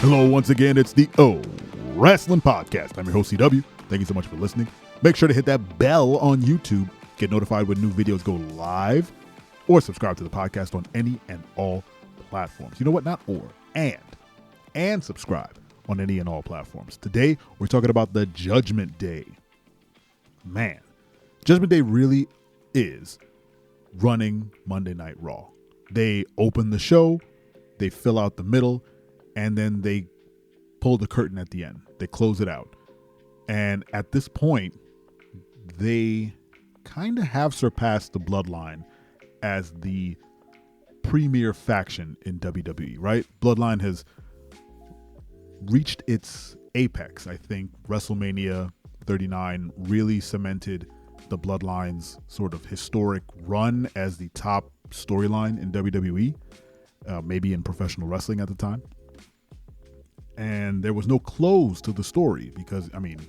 Hello, once again, it's the Wrestling Podcast. I'm your host, CW. Thank you so much for listening. Make sure to hit that bell on YouTube, get notified when new videos go live, or subscribe to the podcast on any and all platforms. You know what? Not or, and subscribe on any and all platforms. Today, we're talking about the Judgment Day. Man, Judgment Day really is running Monday Night Raw. They open the show, they fill out the middle, and then they pull the curtain at the end. They close it out. And at this point, they kind of have surpassed the Bloodline as the premier faction in WWE, right? Bloodline has reached its apex. I think WrestleMania 39 really cemented the Bloodline's sort of historic run as the top storyline in WWE, maybe in professional wrestling at the time. And there was no close to the story because, I mean,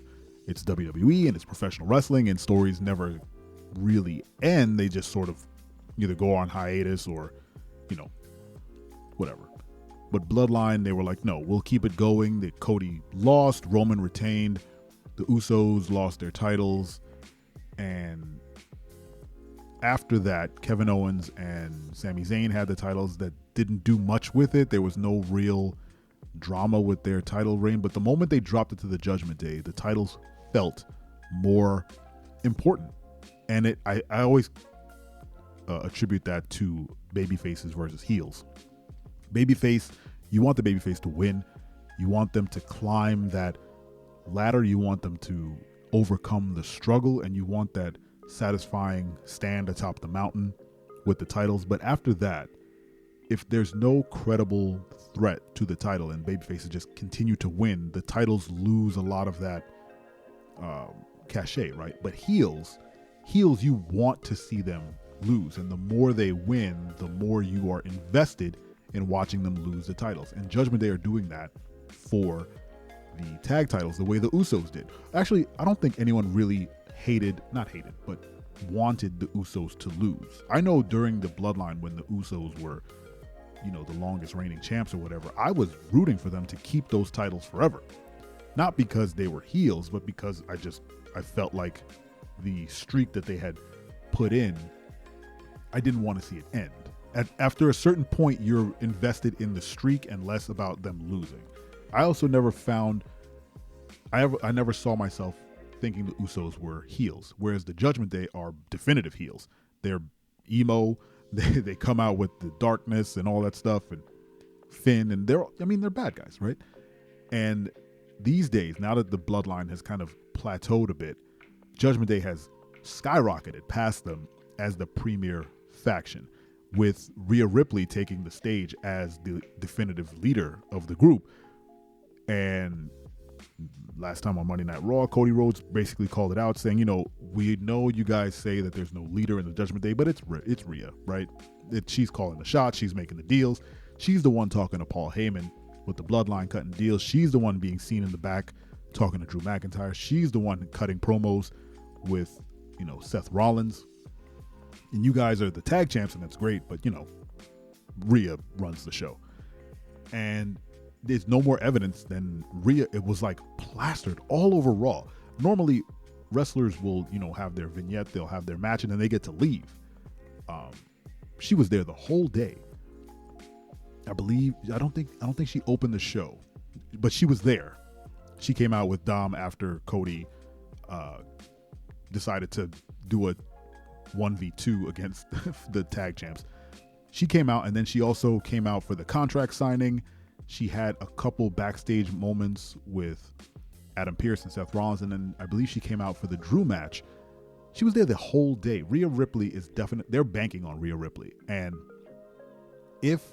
it's WWE and it's professional wrestling and stories never really end. They just sort of either go on hiatus or, whatever. But Bloodline, they were like, no, we'll keep it going. That Cody lost, Roman retained, the Usos lost their titles. And after that, Kevin Owens and Sami Zayn had the titles that didn't do much with it. There was no real drama with their title reign, but the moment they dropped it to the Judgment Day, the titles felt more important. And I always attribute that to babyfaces versus heels. Babyface, you want the babyface to win. You want them to climb that ladder. You want them to overcome the struggle, and you want that satisfying stand atop the mountain with the titles. But after that, if there's no credible threat to the title and babyfaces just continue to win, the titles lose a lot of that cachet, right? But heels, you want to see them lose. And the more they win, the more you are invested in watching them lose the titles. And Judgment Day are doing that for the tag titles the way the Usos did. Actually, I don't think anyone really but wanted the Usos to lose. I know during the Bloodline when the Usos were the longest reigning champs or whatever, I was rooting for them to keep those titles forever. Not because they were heels, but because I felt like the streak that they had put in, I didn't want to see it end. After a certain point, you're invested in the streak and less about them losing. I also never I never saw myself thinking the Usos were heels, whereas the Judgment Day are definitive heels. They're emo. They come out with the darkness and all that stuff, and Finn, and they're bad guys, right? And these days, now that the Bloodline has kind of plateaued a bit, Judgment Day has skyrocketed past them as the premier faction, with Rhea Ripley taking the stage as the definitive leader of the group. And last time on Monday Night Raw, Cody Rhodes basically called it out, saying, we know you guys say that there's no leader in the Judgment Day, but it's Rhea, right? She's calling the shots. She's making the deals. She's the one talking to Paul Heyman with the Bloodline cutting deals. She's the one being seen in the back talking to Drew McIntyre. She's the one cutting promos with, Seth Rollins. And you guys are the tag champs, and that's great, but, Rhea runs the show. And there's no more evidence than Rhea. It was like plastered all over Raw. Normally, wrestlers will, have their vignette, they'll have their match, and then they get to leave. She was there the whole day. I don't think she opened the show, but she was there. She came out with Dom after Cody decided to do a 1v2 against the tag champs. She came out, and then she also came out for the contract signing. She had a couple backstage moments with Adam Pearce and Seth Rollins, and then I believe she came out for the Drew match. She was there the whole day. Rhea Ripley is they're banking on Rhea Ripley. And if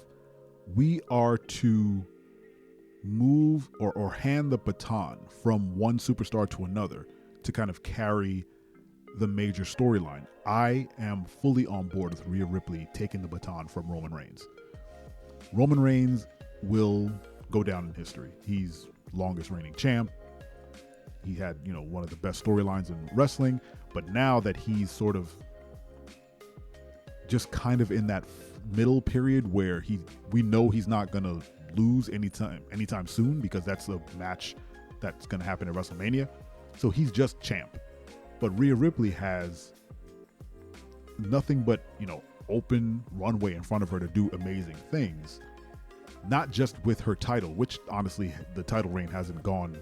we are to move or hand the baton from one superstar to another to kind of carry the major storyline, I am fully on board with Rhea Ripley taking the baton from Roman Reigns. Roman Reigns will go down in history. He's longest reigning champ. He had, one of the best storylines in wrestling, but now that he's sort of just kind of in that middle period where we know he's not going to lose anytime soon, because that's a match that's going to happen at WrestleMania. So he's just champ. But Rhea Ripley has nothing but, open runway in front of her to do amazing things. Not just with her title, which honestly, the title reign hasn't gone,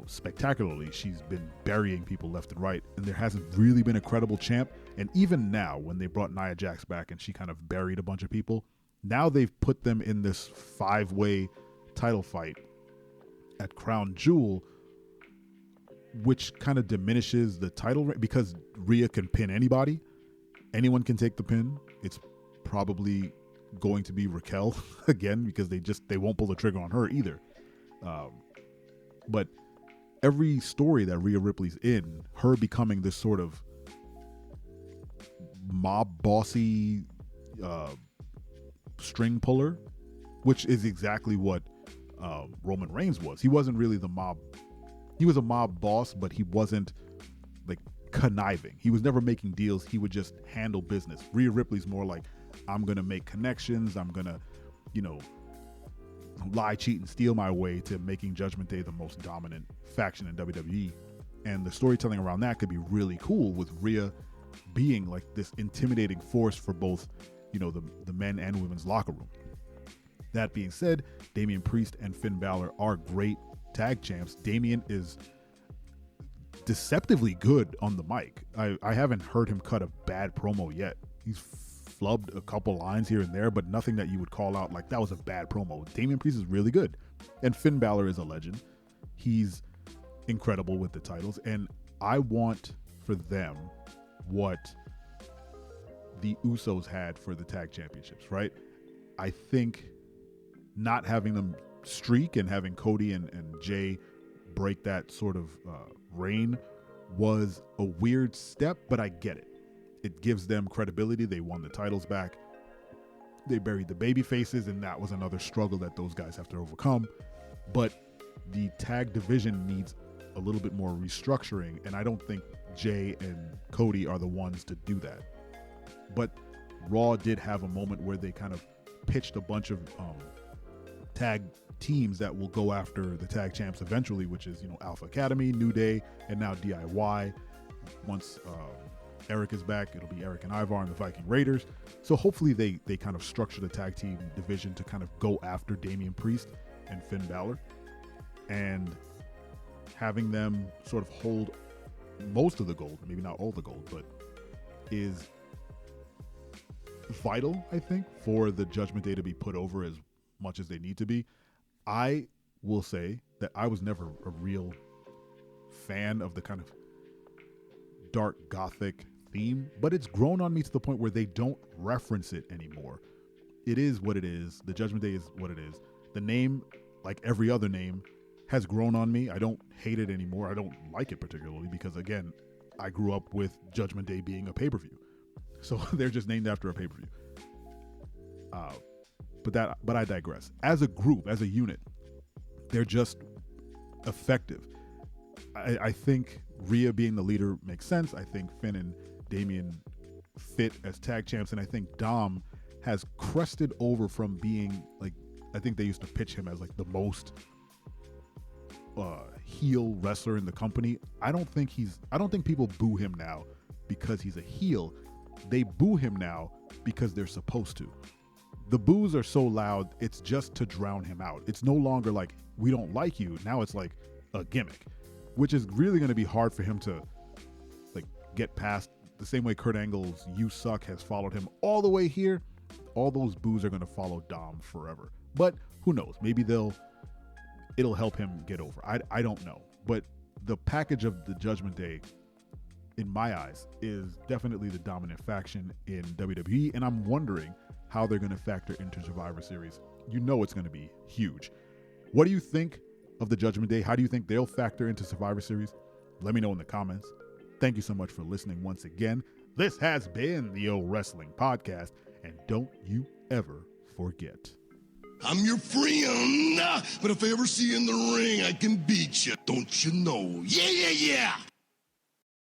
spectacularly. She's been burying people left and right, and there hasn't really been a credible champ. And even now, when they brought Nia Jax back and she kind of buried a bunch of people, now they've put them in this 5-way title fight at Crown Jewel, which kind of diminishes the title reign, because Rhea can pin anybody. Anyone can take the pin. It's probably going to be Raquel again, because they won't pull the trigger on her either. But every story that Rhea Ripley's in, her becoming this sort of mob bossy string puller, which is exactly what Roman Reigns was. He wasn't really the mob. He was a mob boss, but he wasn't like conniving. He was never making deals. He would just handle business. Rhea Ripley's more like, I'm going to make connections. I'm going to, lie, cheat, and steal my way to making Judgment Day the most dominant faction in WWE. And the storytelling around that could be really cool, with Rhea being like this intimidating force for both, the men and women's locker room. That being said, Damian Priest and Finn Balor are great tag champs. Damian is deceptively good on the mic. I haven't heard him cut a bad promo yet. He's flubbed a couple lines here and there, but nothing that you would call out like that was a bad promo. Damian Priest is really good. And Finn Balor is a legend. He's incredible with the titles. And I want for them what the Usos had for the tag championships, right? I think not having them streak and having Cody and Jay break that sort of reign was a weird step, but I get it. It gives them credibility. They won the titles back. They buried the baby faces, and that was another struggle that those guys have to overcome. But the tag division needs a little bit more restructuring, and I don't think Jay and Cody are the ones to do that. But Raw did have a moment where they kind of pitched a bunch of tag teams that will go after the tag champs eventually, which is, Alpha Academy, New Day, and now DIY. Once Eric is back, it'll be Eric and Ivar and the Viking Raiders. So hopefully they kind of structure the tag team division to kind of go after Damian Priest and Finn Balor, and having them sort of hold most of the gold, maybe not all the gold, but is vital, I think, for the Judgment Day to be put over as much as they need to be. I will say that I was never a real fan of the kind of dark gothic theme, but it's grown on me to the point where they don't reference it anymore. It is what it is. The Judgment Day is what it is. The name, like every other name, has grown on me. I don't hate it anymore. I don't like it particularly because, again, I grew up with Judgment Day being a pay-per-view. So they're just named after a pay-per-view. But I digress. As a group, as a unit, they're just effective. I think Rhea being the leader makes sense. I think Finn and Damian fit as tag champs, and I think Dom has crested over from being like, I think they used to pitch him as like the most heel wrestler in the company. I don't think people boo him now because he's a heel. They boo him now because they're supposed to. The boos are so loud, it's just to drown him out. It's no longer like, we don't like you. Now it's like a gimmick, which is really going to be hard for him to like get past. The same way Kurt Angle's "You Suck" has followed him all the way here. All those boos are going to follow Dom forever. But who knows? Maybe it'll help him get over. I don't know. But the package of the Judgment Day, in my eyes, is definitely the dominant faction in WWE, and I'm wondering how they're going to factor into Survivor Series. You know it's going to be huge. What do you think of the Judgment Day? How do you think they'll factor into Survivor Series? Let me know in the comments. Thank you so much for listening once again. This has been the O Wrestling Podcast, and don't you ever forget. I'm your friend, but if I ever see you in the ring, I can beat you. Don't you know? Yeah, yeah, yeah!